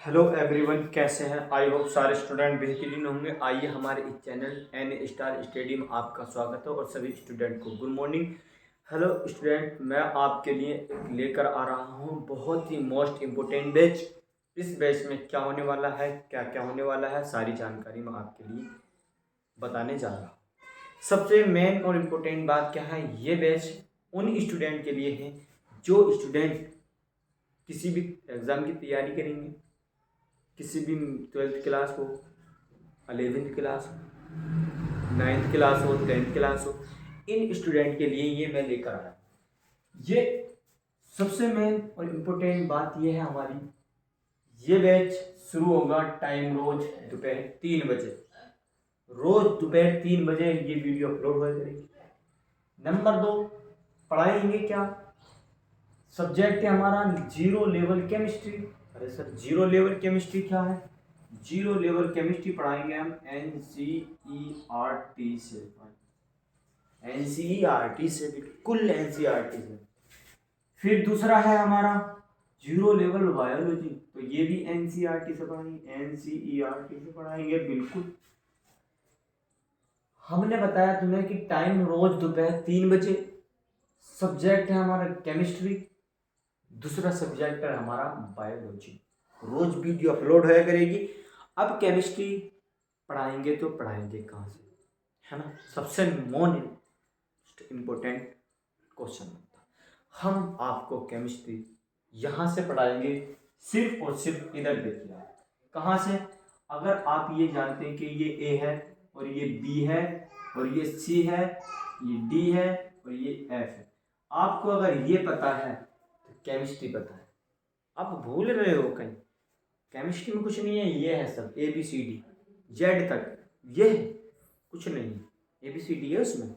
Hello everyone, कैसे हैं? I hope सारे स्टूडेंट बेहतरीन होंगे। आइए हमारे इस चैनल एन स्टार स्टडी में आपका स्वागत है और सभी स्टूडेंट को गुड मॉर्निंग। हेलो स्टूडेंट, मैं आपके लिए एक लेकर आ रहा हूँ बहुत ही मोस्ट इम्पोर्टेंट बैच। इस बैच में क्या होने वाला है, क्या क्या होने वाला है, सारी जानकारी मैं आपके लिए बताने जा रहा हूँ। सबसे मेन और इम्पोर्टेंट बात क्या है, ये बैच उन स्टूडेंट के लिए है जो स्टूडेंट किसी भी एग्ज़ाम की तैयारी करेंगे, किसी भी 12th क्लास हो, 11th क्लास हो, 9th क्लास हो, 10th क्लास हो, इन स्टूडेंट के लिए ये मैं लेकर आया। ये सबसे मेन और इम्पोर्टेंट बात ये है हमारी, ये बैच शुरू होगा टाइम रोज दोपहर 3 बजे। रोज दोपहर 3 बजे ये वीडियो अपलोड हो करेगी। नंबर 2, पढ़ाएंगे क्या? सब्जेक्ट है हमारा जीरो लेवल केमिस्ट्री। अरे सर, जीरो लेवल केमिस्ट्री क्या है? जीरो लेवल केमिस्ट्री पढ़ाएंगे हम एनसीईआरटी से। एनसीईआरटी से, बिल्कुल एनसीईआरटी से। फिर दूसरा है हमारा जीरो लेवल बायोलॉजी, तो ये भी एनसीईआरटी से पढ़ाएंगे, एनसीईआरटी से पढ़ाएंगे बिल्कुल। हमने बताया तुम्हें कि टाइम रोज दोपहर 3 बजे। सब्जेक्ट है हमारा केमिस्ट्री, दूसरा सब्जेक्ट है हमारा बायोलॉजी। रोज वीडियो अपलोड होया करेगी। अब केमिस्ट्री पढ़ाएंगे तो पढ़ाएंगे कहाँ से, है ना? सबसे मोस्ट इम्पोर्टेंट क्वेश्चन होता है। हम आपको केमिस्ट्री यहाँ से पढ़ाएंगे, सिर्फ और सिर्फ इधर देखिए आप। कहाँ से? अगर आप ये जानते हैं कि ये ए है और ये बी है और ये सी है, ये डी है और ये एफ है, आपको अगर ये पता है तो केमिस्ट्री पता है। आप भूल रहे हो कहीं, केमिस्ट्री में कुछ नहीं है, ये है सब A B C D Z तक, ये है, कुछ नहीं है, ए बी सी डी है उसमें।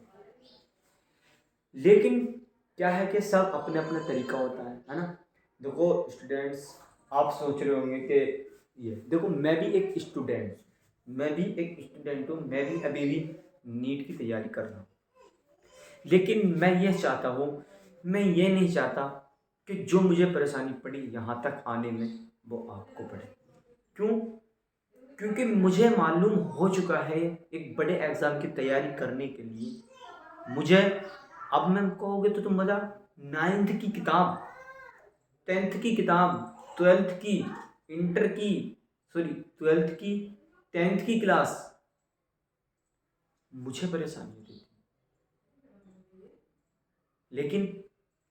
लेकिन क्या है कि सब अपने अपने तरीका होता है ना? देखो स्टूडेंट्स, आप सोच रहे होंगे कि ये देखो, मैं भी एक स्टूडेंट हूँ, मैं भी अभी भी नीट की तैयारी कर रहा हूँ। लेकिन मैं ये चाहता हूँ, मैं ये नहीं चाहता कि जो मुझे परेशानी पड़ी यहाँ तक आने में वो आपको पड़े। क्यों? क्योंकि मुझे मालूम हो चुका है, एक बड़े एग्ज़ाम की तैयारी करने के लिए मुझे, अब मैं कहोगे तो तुम बता, 9th की किताब, 10th की किताब, 12th की, इंटर की, सॉरी 12th की, 10th की क्लास मुझे परेशानी होती थी। लेकिन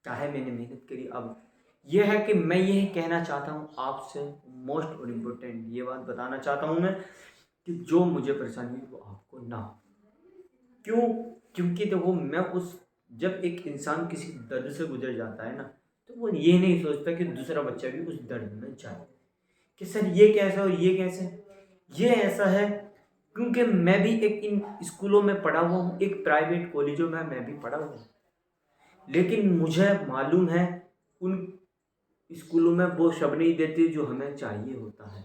चाहे मैंने मेहनत करी। अब यह है कि मैं यह कहना चाहता हूँ आपसे, मोस्ट और इम्पोर्टेंट ये बात बताना चाहता हूँ मैं, कि जो मुझे परेशानी हुई वो आपको ना हो। क्यों? क्योंकि देखो, मैं उस, जब एक इंसान किसी दर्द से गुजर जाता है ना, तो वो ये नहीं सोचता कि दूसरा बच्चा भी उस दर्द में जाए, कि सर ये कैसे और ये कैसे। ये ऐसा है क्योंकि मैं भी एक इन स्कूलों में पढ़ा हुआ हूँ, एक प्राइवेट कॉलेजों में मैं भी पढ़ा हुआ हूँ। लेकिन मुझे मालूम है उन स्कूलों में वो शब्द नहीं देते जो हमें चाहिए होता है।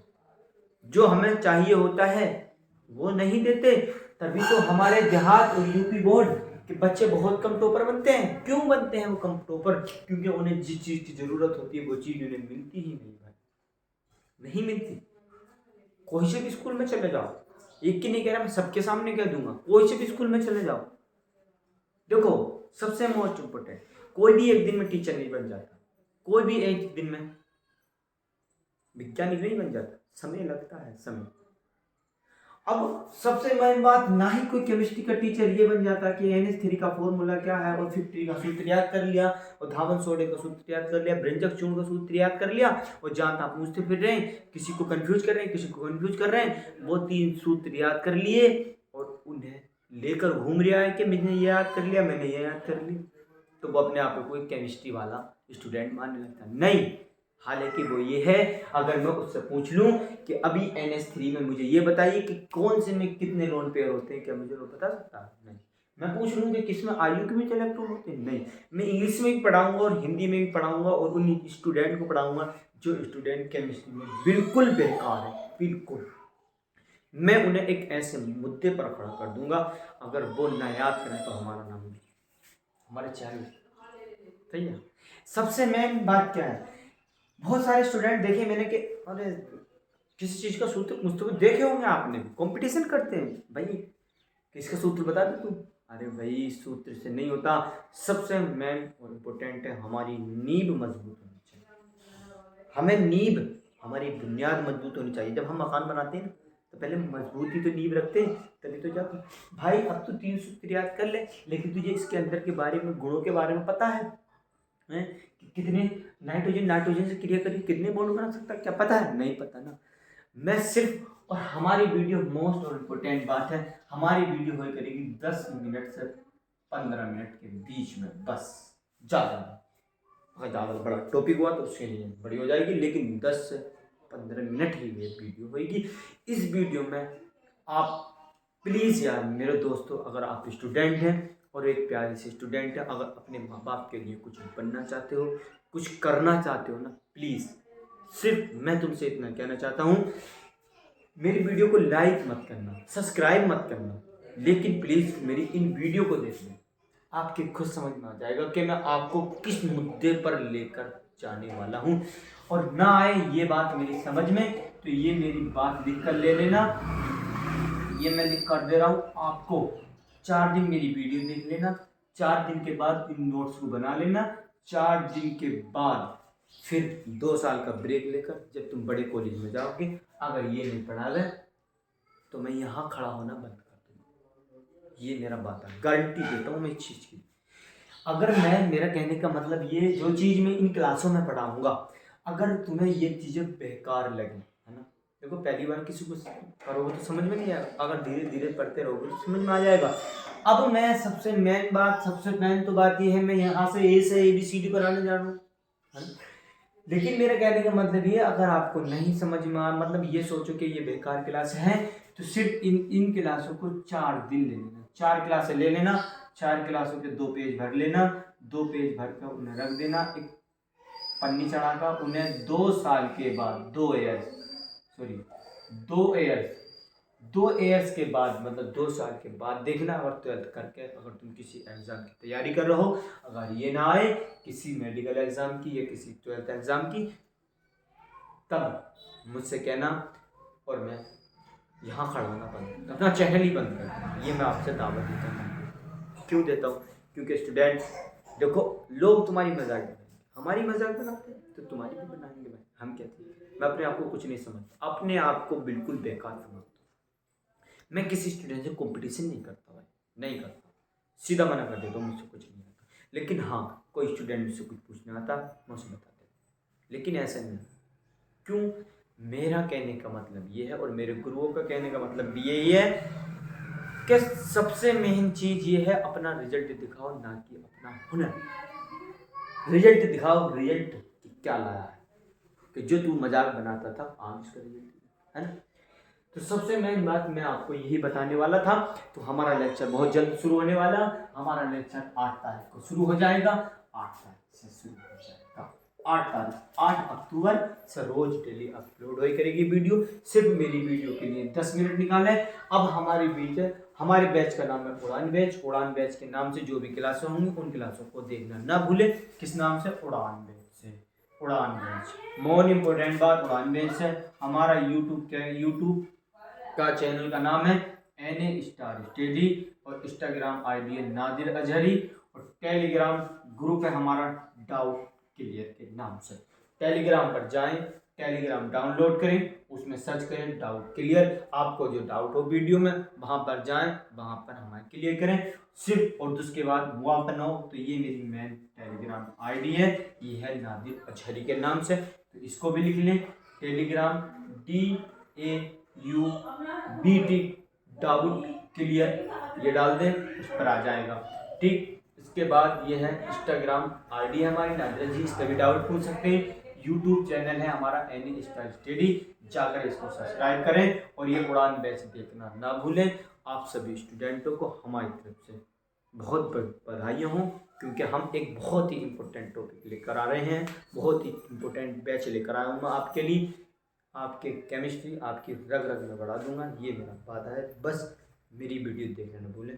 जो हमें चाहिए होता है वो नहीं देते। तभी तो हमारे देहात और यूपी बोर्ड के बच्चे बहुत कम टॉपर बनते हैं। क्यों बनते हैं वो कम टॉपर? क्योंकि उन्हें जिस चीज़ की ज़रूरत होती है वो चीज़ उन्हें मिलती ही नहीं भाई, नहीं मिलती। कोई से भी स्कूल में चले जाओ, एक की नहीं कह रहा, मैं सबके सामने कह दूंगा, कोई से भी स्कूल में चले जाओ, देखो सबसे मोस्ट इम्पोर्टेंट, कोई भी एक दिन में टीचर नहीं बन जाता, कोई भी एक दिन में वैज्ञानिक नहीं बन जाता, समय लगता है, समय। अब सबसे मेन बात, ना ही कोई केमिस्ट्री का टीचर ये बन जाता कि NH3 का फॉर्मूला क्या है और 50 का सूत्र याद कर लिया और धावन सोडे का सूत्र याद कर लिया, ब्रंजक चूर्ण का सूत्र याद कर लिया और जहाँ तहाँ पूछते फिर रहे हैं, किसी को कंफ्यूज कर रहे हैं, किसी को कंफ्यूज कर रहे हैं। वो 3 सूत्र याद कर लिए और उन्हें लेकर घूम रहा है कि मैंने ये याद कर लिया, मैंने ये याद कर लिया, तो वो अपने आप को एक केमिस्ट्री वाला स्टूडेंट मानने लगता है। नहीं, हालांकि वो ये है, अगर मैं उससे पूछ लूं कि अभी NH3 में मुझे ये बताइए कि कौन से में कितने लोन पेयर होते हैं, क्या मुझे वो बता सकता है? नहीं। मैं पूछ लूँ कि किसमें आयोगिक इलेक्ट्रॉन होते हैं? नहीं। मैं इंग्लिश में भी पढ़ाऊंगा और हिंदी में भी पढ़ाऊंगा और उन स्टूडेंट को पढ़ाऊंगा जो स्टूडेंट केमिस्ट्री में बिल्कुल बेकार है, बिल्कुल। मैं उन्हें एक ऐसे मुद्दे पर खड़ा कर दूंगा, अगर वो ना याद करें तो हमारा नाम नहीं, हमारे चैनल। सही है। सबसे मेन बात क्या है, बहुत सारे स्टूडेंट देखे मैंने कि अरे किसी चीज़ का सूत्र मुझसे देखे होंगे आपने, कंपटीशन करते हैं भाई, किसका सूत्र बता दे तू। अरे भाई सूत्र से नहीं होता, सबसे मेन और इम्पोर्टेंट है हमारी नींव मजबूत होनी चाहिए। हमें नींव, हमारी बुनियाद मजबूत होनी चाहिए। जब हम मकान बनाते हैं तो पहले मजबूती तो नींव रखते हैं, तभी तो जाते। भाई अब तो 3 सूत्र याद कर ले, लेकिन तुझे इसके अंदर के बारे में, गुणों के बारे में पता है कि कितने नाइट्रोजन से क्रिया करके कितने बॉन्ड बना सकता है, क्या पता है? नहीं पता ना। मैं सिर्फ, और हमारी वीडियो मोस्ट और इम्पोर्टेंट बात है, हमारी वीडियो हो करेगी 10 मिनट से 15 मिनट के बीच में, बस ज़्यादा नहीं। अगर ज़्यादा बड़ा टॉपिक हुआ तो उसके लिए बड़ी हो जाएगी, लेकिन 10 से 15 मिनट ही ये वीडियो होगी। इस वीडियो में आप प्लीज़ यार मेरे दोस्तों, अगर आप स्टूडेंट हैं और एक प्यारी सी स्टूडेंट है, अगर अपने माँ बाप के लिए कुछ बनना चाहते हो, कुछ करना चाहते हो ना, प्लीज़ सिर्फ मैं तुमसे इतना कहना चाहता हूँ, मेरी वीडियो को लाइक मत करना, सब्सक्राइब मत करना, लेकिन प्लीज़ मेरी इन वीडियो को देख लें। आपके खुद समझ में आ जाएगा कि मैं आपको किस मुद्दे पर लेकर जाने वाला हूँ। और ना आए ये बात मेरी समझ में तो ये मेरी बात लिख कर ले लेना, ये मैं लिख कर दे रहा हूँ आपको। 4 दिन मेरी वीडियो देख लेना, 4 दिन के बाद इन नोट्स को बना लेना, 4 दिन के बाद फिर 2 साल का ब्रेक लेकर जब तुम बड़े कॉलेज में जाओगे, अगर ये नहीं पढ़ा ले तो मैं यहाँ खड़ा होना बंद कर दूँगा। ये मेरा बात है, गारंटी देता हूँ मैं इस चीज़ की। अगर मैं, मेरा कहने का मतलब ये, जो चीज़ मैं इन क्लासों में पढ़ाऊँगा, अगर तुम्हें ये चीज़ें बेकार लगी, है ना, देखो पहली बार किसी को करोगे तो समझ में नहीं आएगा, अगर धीरे धीरे पढ़ते रहोगे तो समझ में आ जाएगा। अब मैं सबसे मेन तो बात ये है, मैं यहाँ से ए से ABCD पढ़ाने जा रहा हूँ, है ना। लेकिन मेरा कहने का मतलब ये, अगर आपको नहीं समझ में आ, मतलब ये सोचो कि ये बेकार क्लास है, तो सिर्फ इन क्लासों को 4 दिन ले लेना, 4 क्लासें ले लेना, 4 क्लासों के 2 पेज भर लेना, 2 पेज भर कर उन्हें रख देना एक पन्नी चढ़ाकर। उन्हें 2 साल के बाद 2 ईयर्स के बाद, मतलब 2 साल के बाद देखना, अगर 12th करके अगर तुम किसी एग्ज़ाम की तैयारी कर रहे हो, अगर ये ना आए किसी मेडिकल एग्ज़ाम की या किसी 12th एग्ज़ाम की, तब मुझसे कहना और मैं यहाँ खड़ा होना बंद, अपना चैनल ही बंद कर दूँगा। ये मैं आपसे दावत देता हूँ। क्यों देता हूँ? क्योंकि स्टूडेंट देखो, लोग तुम्हारी मजाक बनाएंगे, हमारी मजाक बनाते हैं तो तुम्हारी भी बनाएंगे भाई। हम कहते हैं, मैं अपने आप को कुछ नहीं समझता, अपने आप को बिल्कुल बेकार समझता हूँ। मैं किसी स्टूडेंट से कंपटीशन नहीं करता भाई, नहीं करता, सीधा मना कर देता हूँ, मुझसे कुछ नहीं आता। लेकिन हाँ, कोई स्टूडेंट मुझसे कुछ पूछना आता मैं उसे बता देता, लेकिन ऐसा नहीं। क्यों? मेरा कहने का मतलब ये है, और मेरे गुरुओं का कहने का मतलब भी यही है कि सबसे मेन चीज़ ये है, अपना रिजल्ट दिखाओ ना कि अपना हुनर। रिजल्ट दिखाओ, रिजल्ट क्या लाया है, कि जो तू मजाक बनाता था आज उसका रिजल्ट है ना। तो सबसे मेन बात मैं आपको यही बताने वाला था। तो हमारा लेक्चर बहुत जल्द शुरू होने वाला, हमारा लेक्चर 8 तारीख को शुरू हो जाएगा, 8 तारीख से शुरू हो जाएगा, 8 अक्टूबर से रोज डेली अपलोड हो करेगी वीडियो। सिर्फ मेरी वीडियो के लिए 10 मिनट निकालें। अब हमारे बैच का नाम है उड़ान बैच। उड़ान बैच के नाम से जो भी क्लासें होंगी उन क्लासों को देखना ना भूलें। किस नाम से? उड़ान बैच से। उड़ान बैच, मोस्ट इम्पोर्टेंट बात, उड़ान बैच है। हमारा यूट्यूब का चैनल का नाम है NA स्टार स्टडी, और इंस्टाग्राम ID है नादिर अजहरी, और टेलीग्राम ग्रुप है हमारा डाउट क्लियर के नाम से। टेलीग्राम पर जाएं, टेलीग्राम डाउनलोड करें, उसमें सर्च करें डाउट क्लियर। आपको जो डाउट हो वीडियो में वहाँ पर जाएं, वहाँ पर हमारे क्लियर करें सिर्फ। और उसके बाद वहाँ पर ना हो तो ये मेरी मेन टेलीग्राम ID है, ये है नादिर अजहरी के नाम से, तो इसको भी लिख लें। टेलीग्राम DAUBT डाउट क्लियर, ये डाल दें, उस पर आ जाएगा। ठीक, इसके बाद ये है इंस्टाग्राम ID है हमारी नादिर जी, इस पर भी डाउट पूछ सकते हैं। यूट्यूब चैनल है हमारा NA स्टार स्टडी, जाकर इसको सब्सक्राइब करें, और ये उड़ान बैच देखना ना भूलें। आप सभी स्टूडेंटों को हमारी तरफ से बहुत बधाइयाँ हों, क्योंकि हम एक बहुत ही इम्पोर्टेंट टॉपिक लेकर आ रहे हैं, बहुत ही इम्पोर्टेंट बैच लेकर आया हूँ मैं आपके लिए। आपके केमिस्ट्री आपकी रग रग में बढ़ा दूंगा, ये मेरा वादा है। बस मेरी वीडियो देखना न भूलें।